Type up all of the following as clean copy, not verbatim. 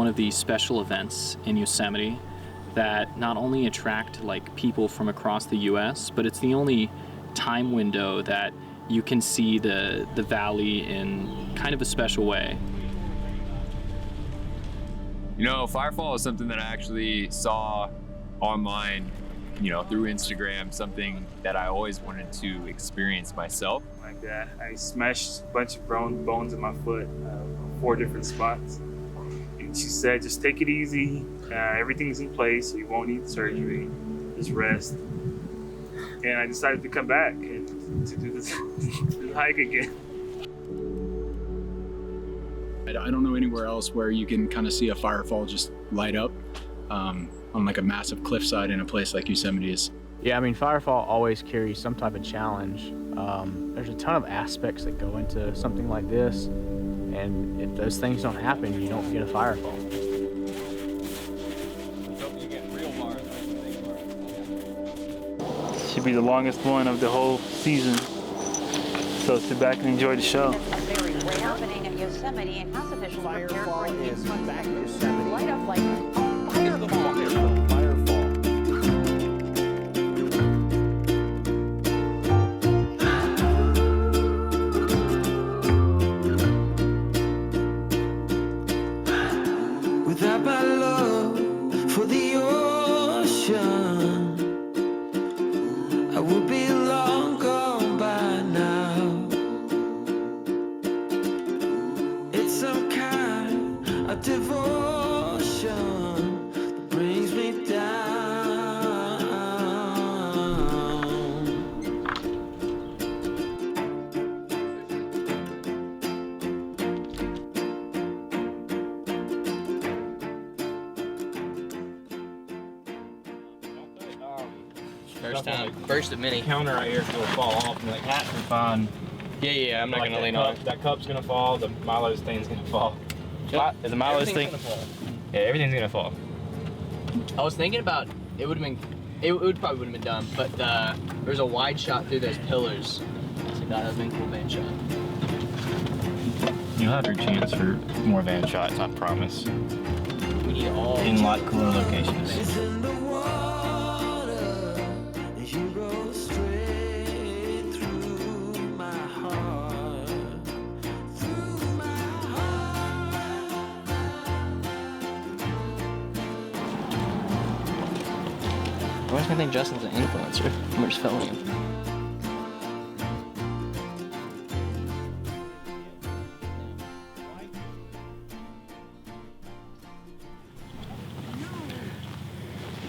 one of these special events in Yosemite that not only attract like people from across the US, but it's the only time window that you can see the valley in kind of a special way. You know, Firefall is something that I actually saw online, you know, through Instagram, something that I always wanted to experience myself. Like that, I smashed a bunch of bones in my foot, 4 different spots. And she said, just take it easy. Everything's in place. You won't need surgery. Just rest. And I decided to come back and to do this hike again. I don't know anywhere else where you can kind of see a firefall just light up on like a massive cliffside in a place like Yosemite is. Yeah, I mean, Firefall always carries some type of challenge. There's a ton of aspects that go into something like this, and if those things don't happen, you don't get a Firefall. Should be the longest one of the whole season. So sit back and enjoy the show. A very rare happening in Yosemite, and health officials prepare for an influx back in Yosemite. light up like a firefall. Without my love for the ocean, I would be long gone by now. It's some kind of devotion that brings me down. First time, first of many. Counter right here is gonna fall off, and like hats are fine. Yeah, I'm not Like gonna lean on it. That cup's gonna fall. The Milo's thing's gonna fall. Is the Milo's thing? Yeah, everything's gonna fall. I was thinking about it would have been, it probably would have been done, but there's a wide shot through those pillars. So that would have been a cool van shot. You'll have your chance for more van shots, I promise. We need all In a lot cooler locations. It's in the water, and you go straight through my heart, through my heart. I always gonna think Justin's an influencer. We're just filming him.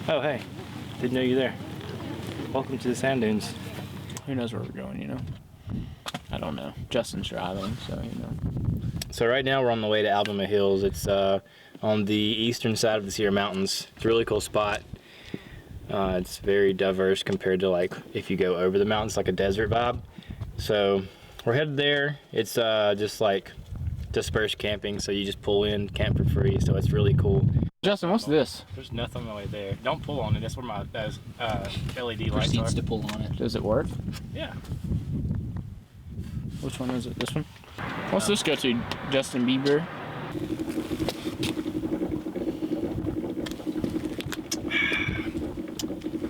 Oh, hey. Didn't know you were there. Welcome to the sand dunes. Who knows where we're going, you know? I don't know. Justin's driving, so, you know. So right now we're on the way to Alabama Hills. It's on the eastern side of the Sierra Mountains. It's a really cool spot. It's very diverse compared to like if you go over the mountains, like a desert vibe. So we're headed there. It's just like dispersed camping, so you just pull in, camp for free. So it's really cool. Justin, what's this? There's nothing on the way there. Don't pull on it. That's where my LED lights Proceeds are. to pull on it. Does it work? Yeah. Which one is it? This one? What's this go to? Justin Bieber?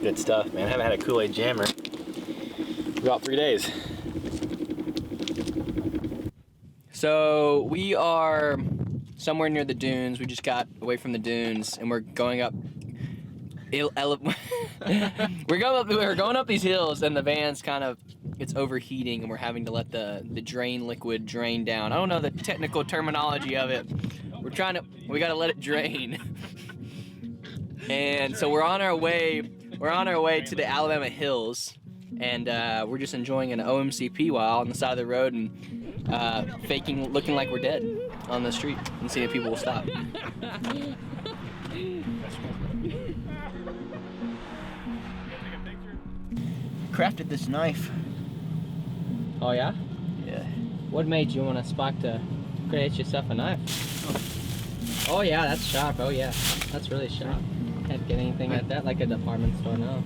Good stuff, man. I haven't had a Kool-Aid jammer for about 3 days. So we are somewhere near the dunes. We just got away from the dunes, and we're going up. We're going up these hills, and the van's kind of, it's overheating, and we're having to let the drain liquid drain down. I don't know the technical terminology of it. We gotta let it drain. And so we're on our way to the Alabama Hills, and we're just enjoying an OMCP while on the side of the road and looking like we're dead on the street and seeing if people will stop. Crafted this knife. Oh yeah? Yeah. What made you want to spark to create yourself a knife? Oh yeah, that's sharp. Oh yeah, that's really sharp. Can't get anything like that like a department store now.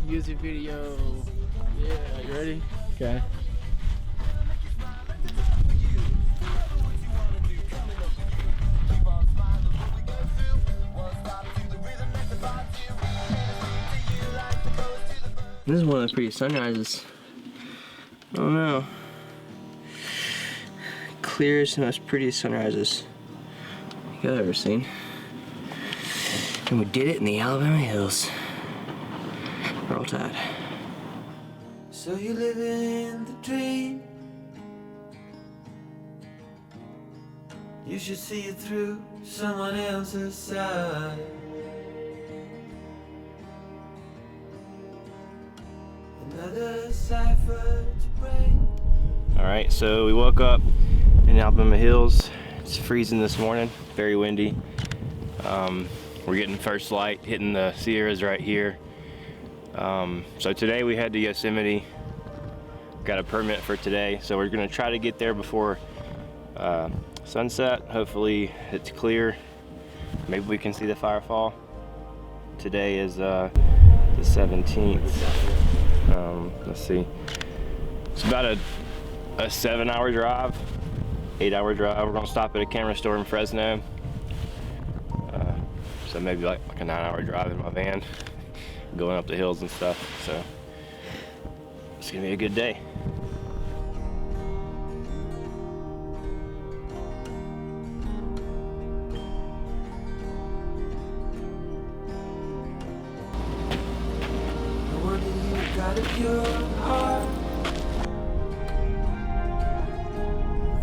music video. Yeah, you ready? Okay. This is one of the prettiest sunrises. I don't know. Clearest and most prettiest sunrises I've ever seen. And we did it in the Alabama hills. Roll Tide. So you live in the dream. You should see it through someone else's side. Another cipher to break. Alright, so we woke up in Alabama Hills. It's freezing this morning, very windy. We're getting first light, hitting the Sierras right here. So today we head to Yosemite. Got a permit for today, so we're gonna try to get there before sunset. Hopefully it's clear. Maybe we can see the Firefall. Today is the 17th. Let's see. It's about a 7-hour drive, 8-hour drive. We're gonna stop at a camera store in Fresno. So maybe like a 9-hour drive in my van, going up the hills and stuff. So it's gonna be a good day. I wonder you got a pure heart.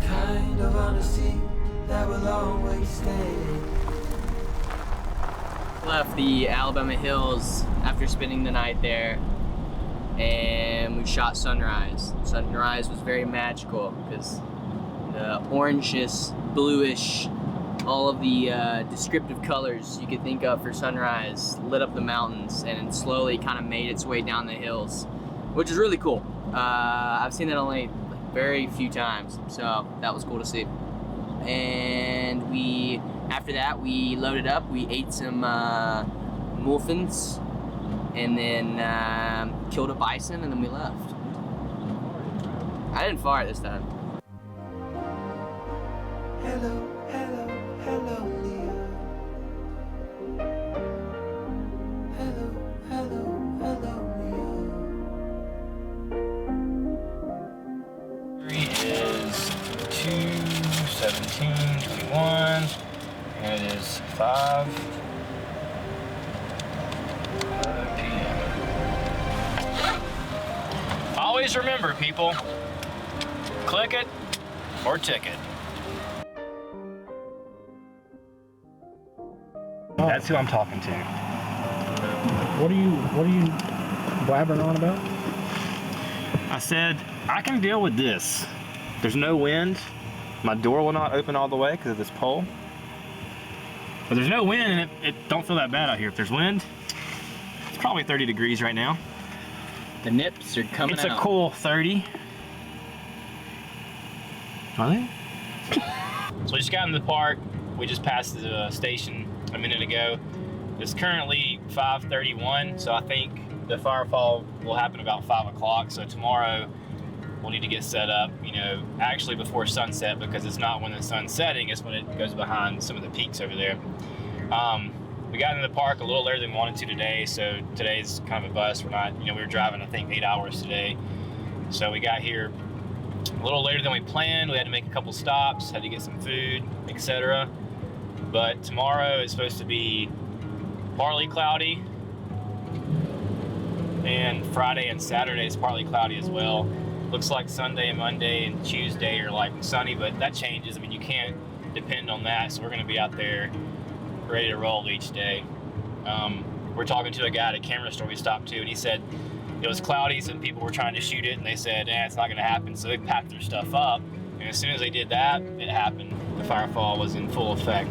Kind of honesty that will always stay. Left the Alabama hills after spending the night there, and we shot sunrise. Sunrise was very magical because the orangish, bluish, all of the descriptive colors you could think of for sunrise lit up the mountains and slowly kind of made its way down the hills, which is really cool. I've seen that only very few times, so that was cool to see. And after that we loaded up, we ate some muffins, and then killed a bison, and then we left. I didn't fart this time. Hello, hello, hello, Leah. Hello, hello, hello, Leah. Is 2:17:21, and it is 5 p.m. Always remember, people, click it or ticket. That's who I'm talking to. What are you blabbering on about? I said, I can deal with this. There's no wind. My door will not open all the way because of this pole. But there's no wind, and it don't feel that bad out here. If there's wind, it's probably 30 degrees right now. The nips are coming out. It's a cool 30. Are they? So we just got in the park. We just passed the station a minute ago. It's currently 5:31, so I think the Firefall will happen about 5 o'clock. So tomorrow we'll need to get set up, actually before sunset, because it's not when the sun's setting, it's when it goes behind some of the peaks over there. We got into the park a little later than we wanted to today, so today's kind of a bust. We're not, we were driving, I think, 8 hours today. So we got here a little later than we planned. We had to make a couple stops, had to get some food, etc. But tomorrow is supposed to be partly cloudy, and Friday and Saturday is partly cloudy as well. Looks like Sunday and Monday and Tuesday are like sunny, but that changes. I mean, you can't depend on that, so we're going to be out there ready to roll each day. We're talking to a guy at a camera store we stopped to, and he said it was cloudy, some people were trying to shoot it, and they said, it's not going to happen, so they packed their stuff up, and as soon as they did that, it happened. The Firefall was in full effect.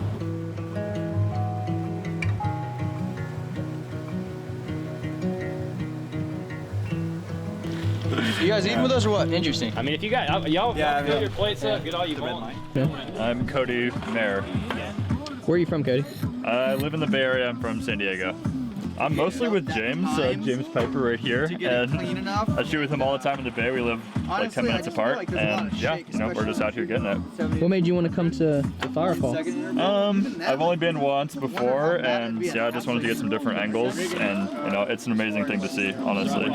You guys eating with us or what? Interesting. I mean, if you got, y'all fill your plates up, get all you want. I'm Cody Mayer. Where are you from, Cody? I live in the Bay Area. I'm from San Diego. I'm mostly with James, James Piper right here, and I shoot with him all the time in the bay. We live like 10 minutes apart, and yeah, you know, we're just out here getting it. What made you want to come to Firefall? I've only been once before, and yeah, I just wanted to get some different angles, and you know, it's an amazing thing to see, honestly.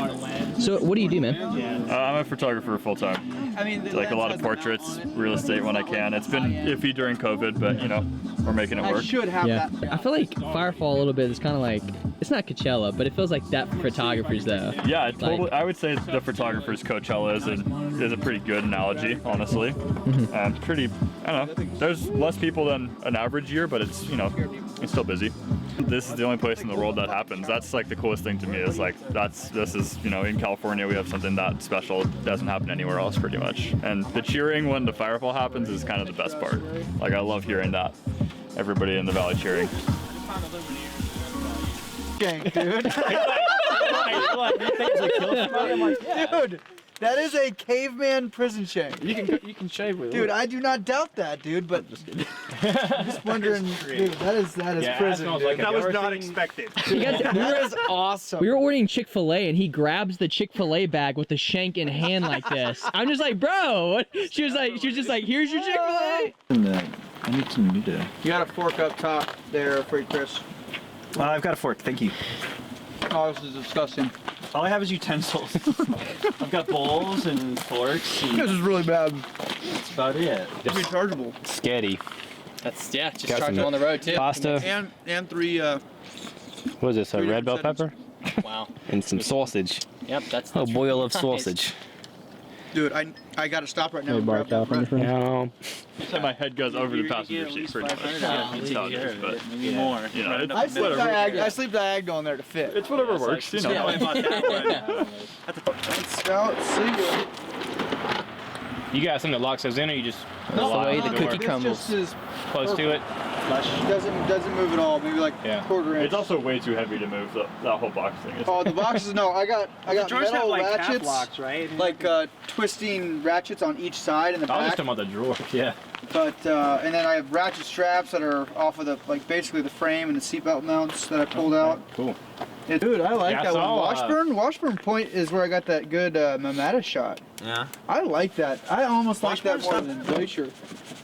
So what do you do, man? I'm a photographer full time. Like a lot of portraits, real estate when I can. It's been iffy during COVID, but you know, we're making it work. Yeah, I feel like Firefall a little bit is kind of like, it's not Coachella, but it feels like that for photographers though. Yeah, totally. I would say the photographer's Coachella is a pretty good analogy, honestly. Pretty, I don't know, there's less people than an average year, but it's, you know, it's still busy. This is the only place in the world that happens. That's like the coolest thing to me is like, this is, you know, in California we have something that special. It doesn't happen anywhere else pretty much. And the cheering when the Firefall happens is kind of the best part. Like I love hearing that. Everybody in the valley cheering. Gang, dude. Dude, that is a caveman prison shank. You can shave with it. Dude, I do not doubt that, dude, but I'm just wondering, dude, that is prison, dude. Like that was not expected. That is awesome. We were ordering Chick-fil-A and he grabs the Chick-fil-A bag with the shank in hand like this. I'm just like, bro, what? She was just like, here's your Chick-fil-A. I need some new to. You got a fork up top there for you, Chris. I've got a fork, thank you. Oh, this is disgusting. All I have is utensils. I've got bowls and forks. And this is really bad. That's about it. It's rechargeable. Sketty. That's, yeah, just charge them on the road too. Pasta. And 3, What is this, a red bell settings. pepper? Wow. And some sausage. Yep, that's Oh boy, I love nice. sausage. Dude, I gotta stop right now. Hey, and Bart grab that bread. California. So my head goes over the passenger seat pretty much. It's how it is, but maybe more. you know, I it's sleep, whatever. I sleep diagonal in there to fit. It's whatever works, you know. Yeah, I bought that one. Let's go, see you. You got something that locks those in, or you just the lock way the door cookie crumbles. This just is close to it? doesn't move at all. Maybe like Yeah. quarter inch. It's also way too heavy to move that whole box thing. Oh, the boxes, no. I got Drawers have metal like cap ratchets, locks, right? like twisting ratchets on each side in the I was back. just talking about the drawer. Yeah. But and then I have ratchet straps that are off of the basically the frame and the seatbelt mounts that I pulled out. Cool. Dude, I like Yeah, I that one. saw, Washburn Point is where I got that good Mamata shot. Yeah. I like that. I almost like that more Washburn's than Glacier,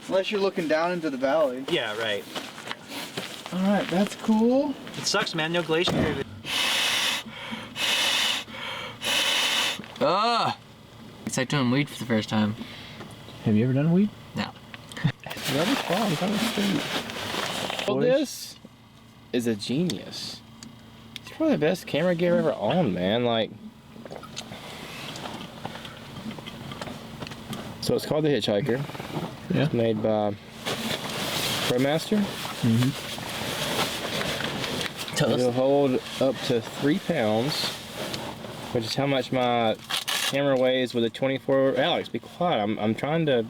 unless you're looking down into the valley. Yeah, right. All right, that's cool. It sucks, man. No glacier. It's like doing weed for the first time. Have you ever done weed? No. That was fun. That was sweet. Well, this is a genius. It's probably the best camera gear ever owned, man. Like, so it's called the Hitchhiker. Yeah. It's made by ProMaster. It'll hold up to 3 pounds, which is how much my camera weighs with a 24. Alex, be quiet. I'm trying to.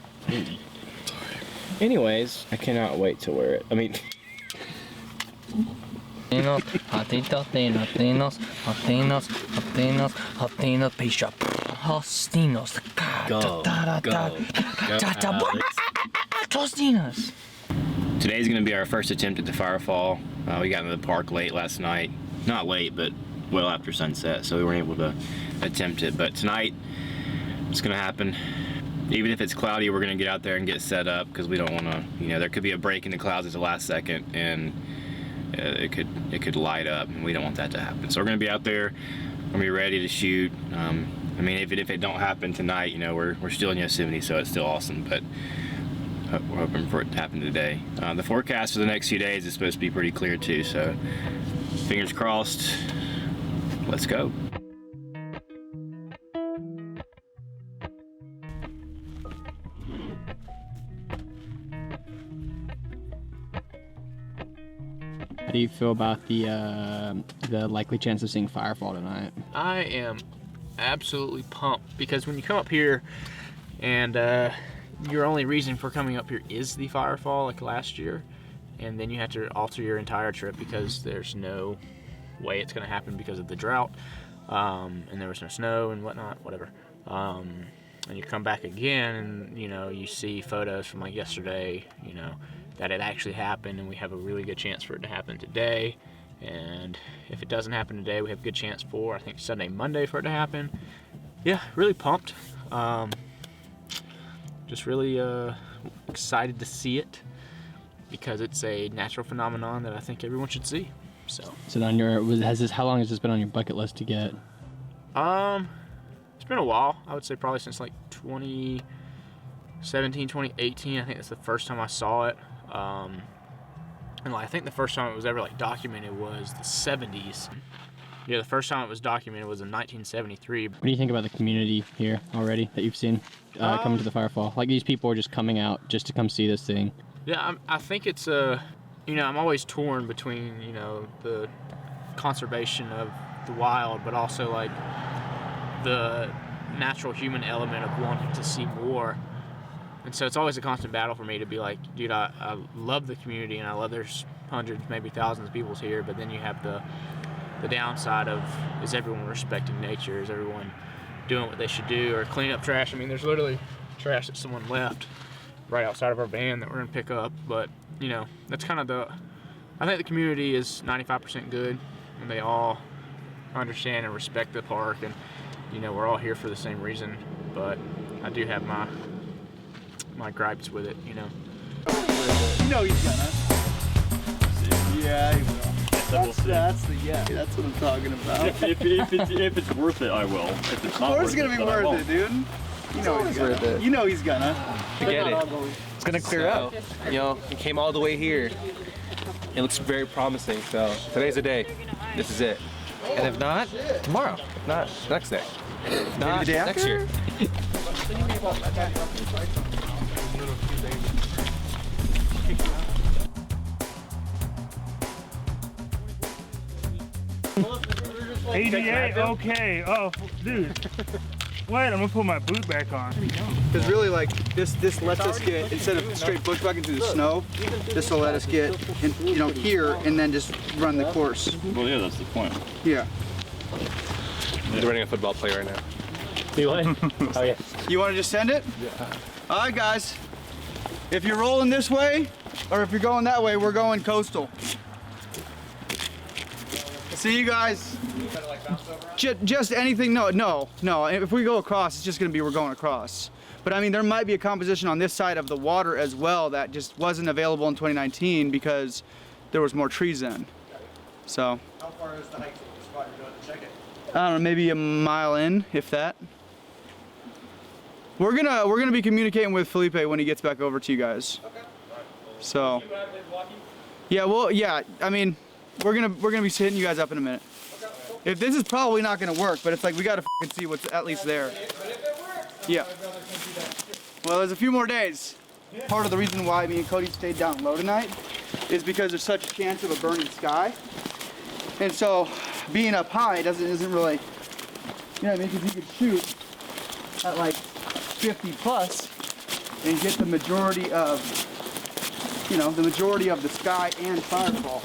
Anyways, I cannot wait to wear it. I mean. Today's gonna be our first attempt at the Firefall. We got into the park late last night. Not late, but well after sunset, so we weren't able to attempt it. But tonight, it's gonna happen. Even if it's cloudy, we're gonna get out there and get set up because we don't wanna, you know, there could be a break in the clouds at the last second and it could light up, and we don't want that to happen. So we're gonna be out there, we're gonna be ready to shoot. I mean, if it don't happen tonight, you know, we're still in Yosemite, so it's still awesome, but we're hoping for it to happen today. The forecast for the next few days is supposed to be pretty clear too, so fingers crossed. Let's go. How do you feel about the likely chance of seeing Firefall tonight? I am absolutely pumped because when you come up here and your only reason for coming up here is the Firefall, like last year, and then you have to alter your entire trip because there's no way it's going to happen because of the drought, and there was no snow and whatnot, whatever. And you come back again and, you know, you see photos from like yesterday, you know, that it actually happened, and we have a really good chance for it to happen today. And if it doesn't happen today, we have a good chance for, I think, Sunday, Monday for it to happen. Yeah, really pumped. Just really excited to see it because it's a natural phenomenon that I think everyone should see. So. Is it on your? How long has this been on your bucket list to get? It's been a while. I would say probably since like 2017, 2018. I think that's the first time I saw it. And like, I think the first time it was ever like documented was the 70s. Yeah, the first time it was documented was in 1973. What do you think about the community here already that you've seen coming to the Firefall? Like, these people are just coming out just to come see this thing. Yeah, I think it's you know, I'm always torn between, you know, the conservation of the wild, but also like the natural human element of wanting to see more. And so it's always a constant battle for me to be like, dude, I love the community and I love there's hundreds, maybe thousands of people here, but then you have the downside of, is everyone respecting nature? Is everyone doing what they should do or clean up trash? I mean, there's literally trash that someone left right outside of our van that we're gonna pick up, but you know, that's kind of I think the community is 95% good and they all understand and respect the park, and you know, we're all here for the same reason, but I do have my gripes with it, you know. You know he's gonna. Yeah, he will. That's what I'm talking about. If it's worth it, I will. If it's not Of course worth it's gonna be worth it, dude. You know he's worth it. You know he's gonna. Forget it. It's gonna clear up. You know, we came all the way here. It looks very promising, so today's the day. This is it. And if not, tomorrow. If not, next day. If not, the day next after? year. ADA, okay. Oh, dude. Wait, I'm gonna put my boot back on. Because really, like, this lets us get, instead of straight bushwhacking through the snow, this will let us get, you know, here and then just run the course. Well, yeah, that's the point. Yeah. He's running a football play right now. You what? Oh yeah. You want to just send it? Yeah. All right, guys. If you're rolling this way, or if you're going that way, we're going coastal. See you guys. Just anything, no. If we go across, it's just gonna be we're going across. But I mean, there might be a composition on this side of the water as well that just wasn't available in 2019 because there was more trees then. So. How far is the hike to the spot you're going to check it? I don't know, maybe a mile in, if that. We're gonna be communicating with Felipe when he gets back over to you guys. Okay. So. Yeah, well, yeah. I mean, we're gonna be hitting you guys up in a minute. If this is probably not gonna work, but it's like we gotta f***ing see what's at least there. Yeah. Well, there's a few more days. Part of the reason why me and Cody stayed down low tonight is because there's such a chance of a burning sky, and so being up high isn't really, you know what I mean? Because you could shoot at like 50 plus and get the majority of, you know, the sky and Firefall.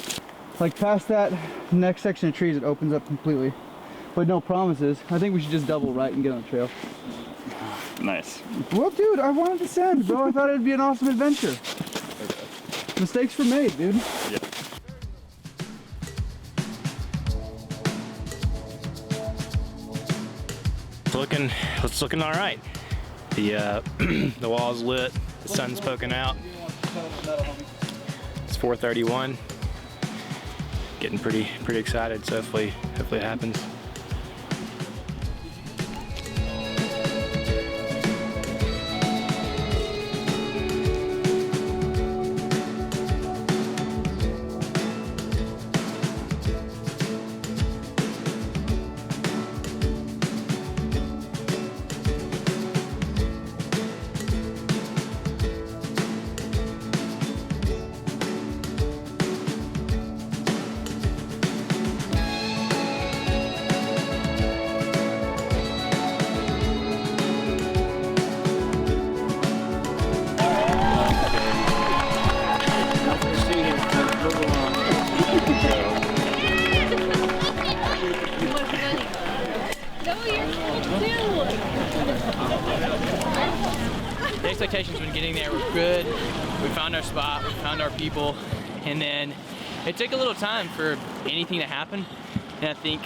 Like past that next section of trees, it opens up completely, but no promises. I think we should just double right and get on the trail. Nice. Well, dude, I wanted to send, bro. I thought it'd be an awesome adventure. Mistakes were made, dude. Yeah. It's looking all right. The the wall's lit, the sun's poking out. It's 4:31. Getting pretty excited, so hopefully it happens. The expectations when getting there were good. We found our spot, we found our people, and then it took a little time for anything to happen, and I think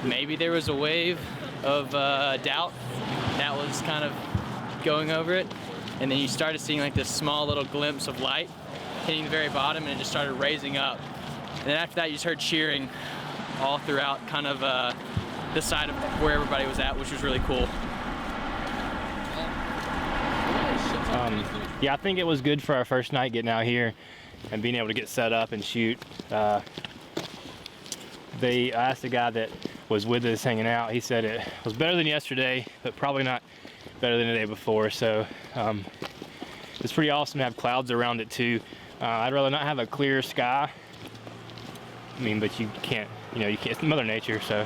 maybe there was a wave of doubt that was kind of going over it, and then you started seeing like this small little glimpse of light hitting the very bottom, and it just started raising up. And then after that, you just heard cheering all throughout kind of the side of where everybody was at, which was really cool. Yeah, I think it was good for our first night getting out here and being able to get set up and shoot. I asked the guy that was with us hanging out, he said it was better than yesterday, but probably not better than the day before. So it's pretty awesome to have clouds around it too. I'd rather not have a clear sky. I mean, but you can't, you know, you can't, it's Mother Nature, so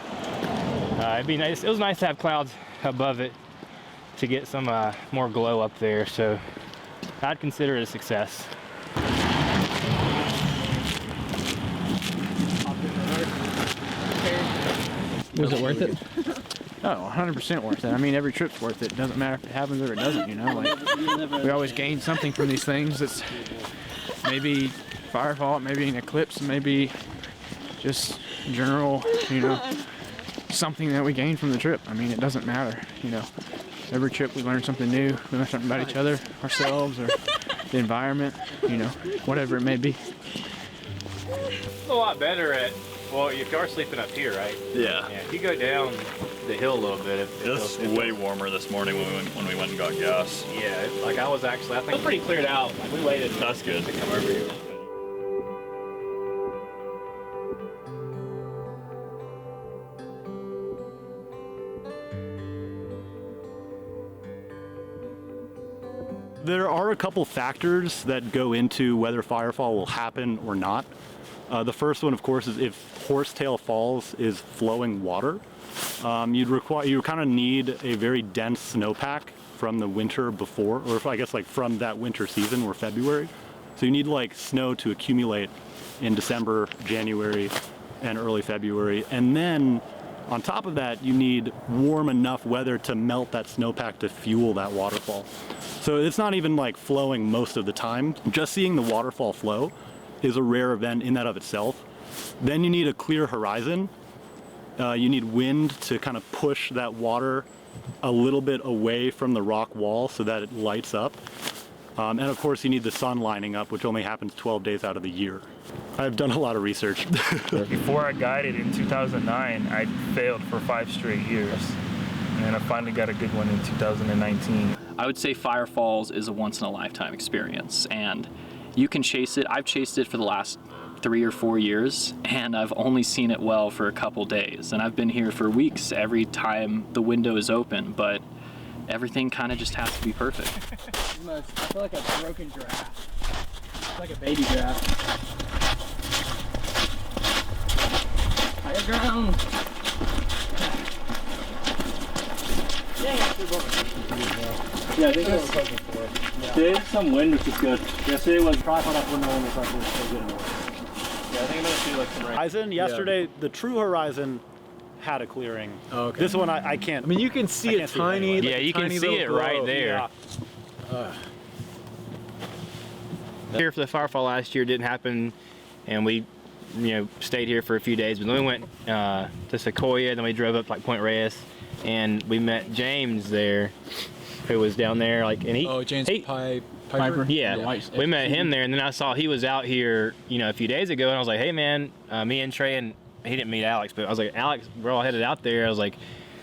it'd be nice. It was nice to have clouds above it to get some more glow up there, so I'd consider it a success. Was it worth it? Oh, 100% worth it. I mean, every trip's worth it. Doesn't matter if it happens or it doesn't, you know? Like, we always gain something from these things. That's maybe Firefall, maybe an eclipse, maybe just general, you know, something that we gain from the trip. I mean, it doesn't matter, you know. Every trip we learn something new. We learn something about each other, ourselves, or the environment, you know, whatever it may be. A lot better at, well, you are sleeping up here, right? Yeah. If you go down the hill a little bit, It's way warmer this morning when we went and got gas. Yeah, like I think pretty cleared out. Like we waited. That's good. To come over here. There are a couple factors that go into whether Firefall will happen or not. The first one, of course, is if Horsetail Falls is flowing water. You kind of need a very dense snowpack from the winter before, or I guess like from that winter season or February. So you need like snow to accumulate in December, January, and early February. And then on top of that, you need warm enough weather to melt that snowpack to fuel that waterfall. So it's not even like flowing most of the time. Just seeing the waterfall flow is a rare event in that of itself. Then you need a clear horizon. You need wind to kind of push that water a little bit away from the rock wall so that it lights up. And of course you need the sun lining up, which only happens 12 days out of the year. I've done a lot of research. Before I guided in 2009, I failed for 5 straight years. And then I finally got a good one in 2019. I would say Firefalls is a once-in-a-lifetime experience, and you can chase it. I've chased it for the last 3 or 4 years, and I've only seen it well for a couple days. And I've been here for weeks every time the window is open, but everything kind of just has to be perfect. I feel like a broken giraffe. It's like a baby giraffe. Higher ground. Yeah, I think that's what we're looking for. There is some wind, which is good. Yesterday was probably that window when we thought it was so good. Yeah, I think I'm gonna see like some rain. Horizon, yesterday, the true horizon had a clearing. Oh, okay. This one I can't. I mean, you can see it tiny. Yeah, you can see it right there. Yeah. Here for the Firefall last year didn't happen, and we, stayed here for a few days. But then we went to Sequoia, then we drove up like Point Reyes, and we met James there, who was down there like, and Piper. Yeah, we met him there, and then I saw he was out here, a few days ago, and I was like, hey man, me and Trey, and he didn't meet Alex, but I was like, Alex, we're all headed out there. I was like,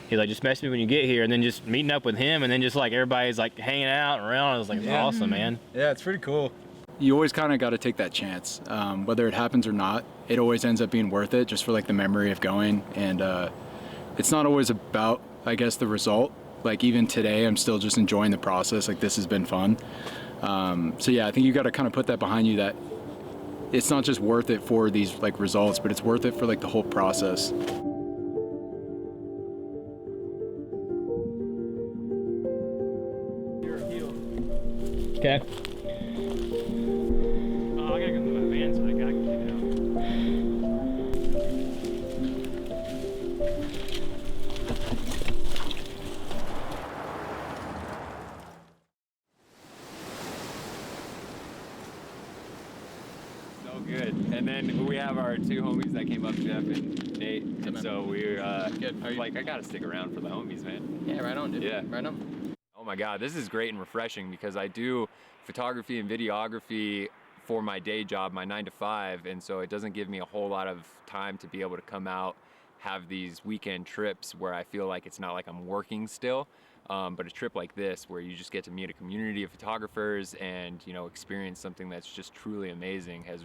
he's like, just message me when you get here, and then just meeting up with him, and then just like everybody's like hanging out around. I was like, Yeah. awesome, man. Yeah, it's pretty cool. You always kind of got to take that chance, whether it happens or not. It always ends up being worth it, just for like the memory of going. And it's not always about, I guess, the result. Like even today, I'm still just enjoying the process. Like this has been fun. So yeah, I think you got to kind of put that behind you, that it's not just worth it for these like results, but it's worth it for like the whole process. Okay. Oh, I gotta go move my van so the guy can take it out. So good. And then we have our two homies that came up, Jeff and Nate. And so we're like, I gotta stick around for the homies, man. Yeah, right on, dude. Yeah. Right on. Oh my God, this is great and refreshing because I do photography and videography for my day job, my 9 to 5, and so it doesn't give me a whole lot of time to be able to come out, have these weekend trips where I feel like it's not like I'm working still, but a trip like this where you just get to meet a community of photographers and, you know, experience something that's just truly amazing has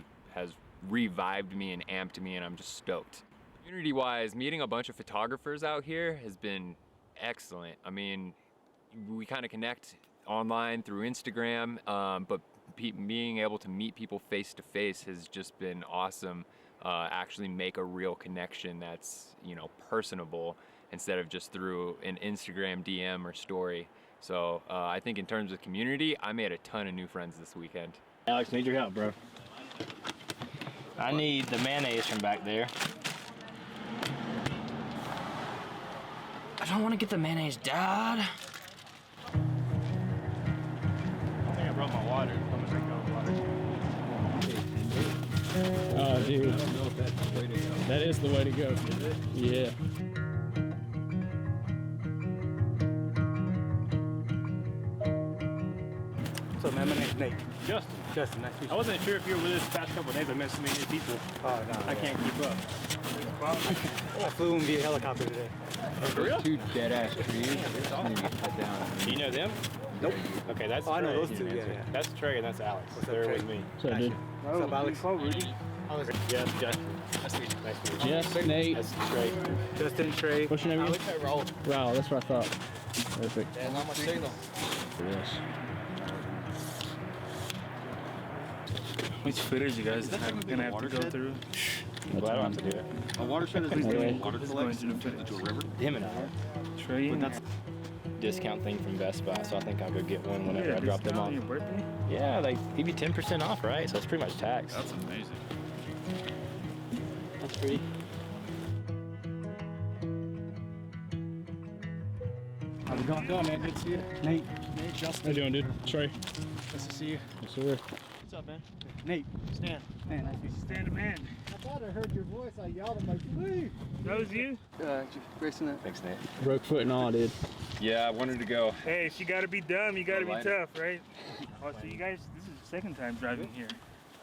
revived me and amped me, and I'm just stoked. Community-wise, meeting a bunch of photographers out here has been excellent. I mean, we kind of connect online through Instagram, but being able to meet people face to face has just been awesome. Actually make a real connection that's, you know, personable instead of just through an Instagram DM or story. So I think in terms of community, I made a ton of new friends this weekend. Alex, need your help, bro. I need the mayonnaise from back there. I don't want to get the mayonnaise, Dad. I think I brought my water. I'm gonna drink all the water. Oh, dude. That is the way to go. Is it? Yeah. So, man, my name's Nate. Justin. Justin, nice to meet you. I wasn't sure if you were with us the past couple of days. I met so many new people. Oh, no. I can't keep up. I flew in via helicopter today. For real? Two dead-ass trees. Need to get cut down. Do you know them? Nope. Okay, that's I know Trey. those two, yeah. That's Trey and that's Alex. What's up, They're Trey? with me. What's up, dude? What's up, Alex? Rudy. Yes, Justin. Nice to meet you. Nice to meet you. Yes, Nate. That's Trey. Justin, Trey. What's your name again? Raul. Raul, that's what I thought. Perfect. Yeah, not my signal. Yes. Which footage you guys gonna have to go through? Well, I don't have to do it. A watershed is basically water collects and turns into a river. Damn it. Trey, But that's Discount thing from Best Buy, so I think I'll go get one whenever I drop them discount off. on your birthday? Yeah, they give you 10% off, right? So it's pretty much tax. That's amazing. That's free. How's it going, man? Good to see you. Nate. Justin. How you doing, dude? Trey. Nice to see you. Yes, sir. What's up, man? Nate. Stan. Man, nice to meet you. Stand a man. I thought I heard your voice. I yelled. I'm like, leave. That was you? Grayson. Thanks, Nate. Broke foot and all, dude. Yeah, I wanted to go. Hey, if you gotta be dumb, you gotta be Light tough, right? Oh, so you guys, this is the second time driving here.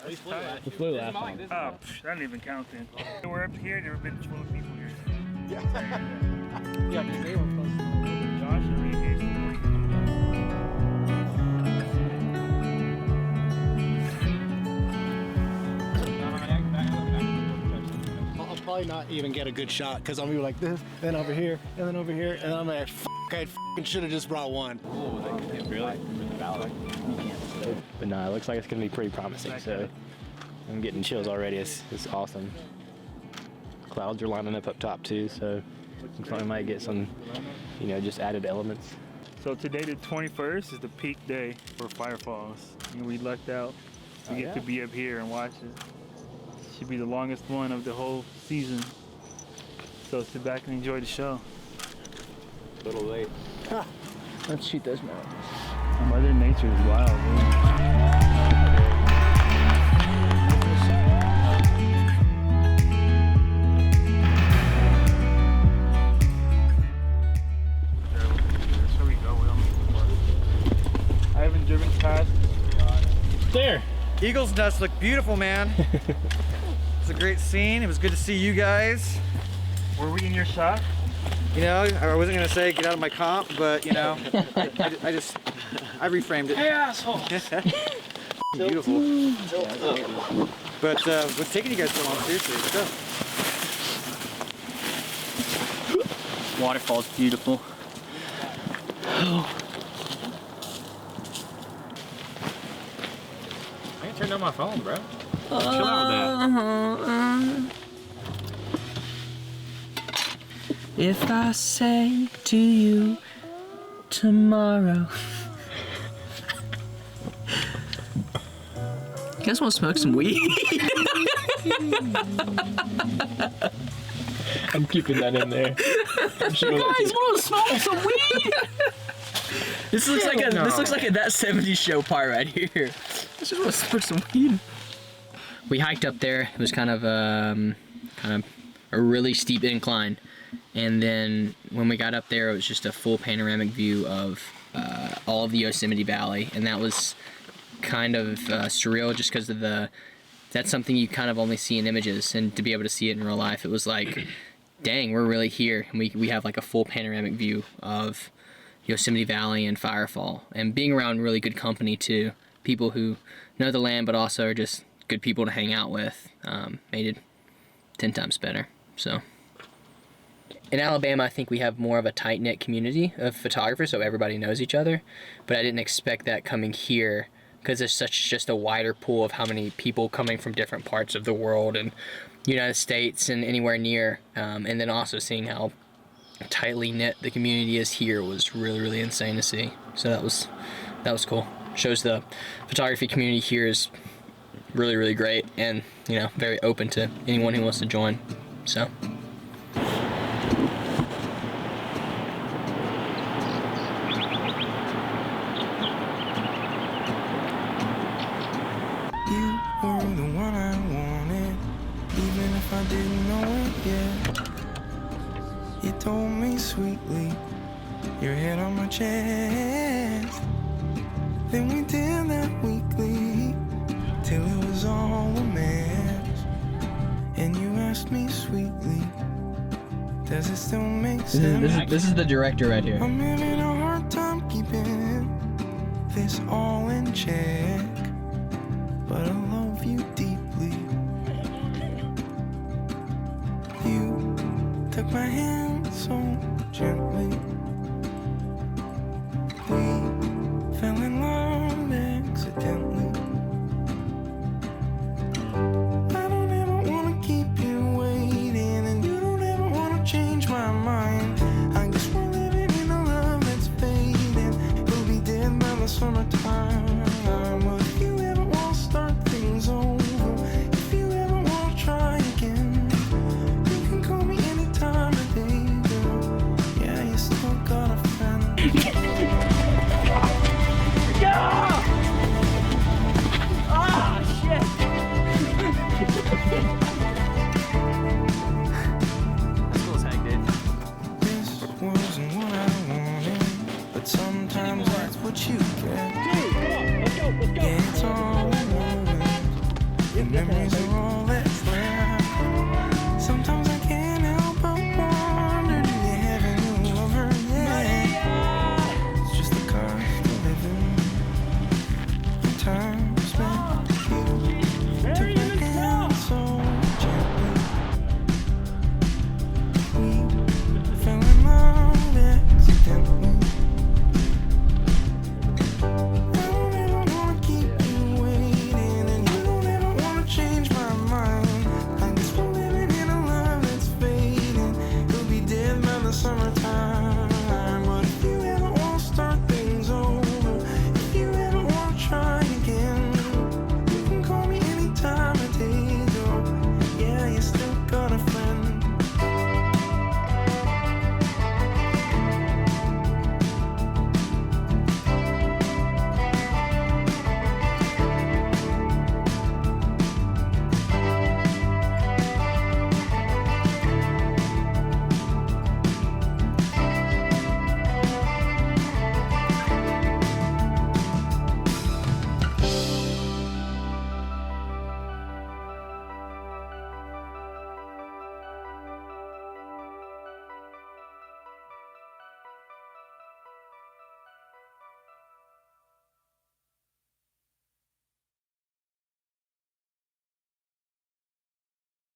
That's tough. The flu last time. Oh, that doesn't even count then. We're up here, there have been full of people here. Yeah, because they were close. Josh and Rick is I'll probably not even get a good shot because I'm gonna be like this, then over here, and then over here, and I'm like, I should have just brought one. Really? But no, it looks like it's gonna be pretty promising. So I'm getting chills already. It's awesome. Clouds are lining up top too, so looks like we might get some, you know, just added elements. So today, the 21st, is the peak day for Firefalls. And we lucked out to get to be up here and watch it. Should be the longest one of the whole season. So sit back and enjoy the show. A little late. Let's shoot those mountains. Mother Nature is wild, That's where we go, I haven't driven past. There. Eagle's Nest look beautiful, man. It's a great scene. It was good to see you guys. Were we in your shot? You know, I wasn't gonna say get out of my comp, but you know, I reframed it. Hey, asshole. Beautiful. But what's taking you guys so long? Seriously, let's go. Waterfall's beautiful. I ain't turned on my phone, bro. Chill out with that. If I say to you tomorrow, you guys want to smoke some weed? I'm keeping that in there. You guys want to smoke some weed? This looks like a that '70s show part right here. I just want to smoke some weed. we hiked up there. It was kind of a really steep incline, and then when we got up there, it was just a full panoramic view of all of the Yosemite Valley, and that was kind of surreal just because of that's something you kind of only see in images, and to be able to see it in real life, it was like, dang, we're really here, and we have like a full panoramic view of Yosemite Valley and Firefall, and being around really good company too, people who know the land but also are just good people to hang out with, made it 10 times better. So in Alabama, I think we have more of a tight-knit community of photographers, so everybody knows each other, but I didn't expect that coming here because there's just a wider pool of how many people coming from different parts of the world and United States and anywhere near, and then also seeing how tightly knit the community is here was really, really insane to see. So that was cool. Shows the photography community here is really, really great, and very open to anyone who wants to join. So. You were the one I wanted, even if I didn't know it yet. You told me sweetly, your head on my chest. Then we did that weekly, till it was all a mess. And you asked me sweetly, does it still make sense? This is the director right here. I'm having a hard time keeping this all in check, but I love you deeply. You took my hand so gently. We fell in love accidentally. I don't ever wanna keep you waiting, and you don't ever wanna change my mind. I guess we're living in a love that's fading. We'll be dead by the summertime. But if you ever wanna start things over, if you ever wanna try again, you can call me any time of day, girl. Yeah, you still got a friend. Ah, shit! That's cool as heck, dude. This wasn't what I wanted, but sometimes that's what you get. Yeah, it's all in the moment. Your memories are all that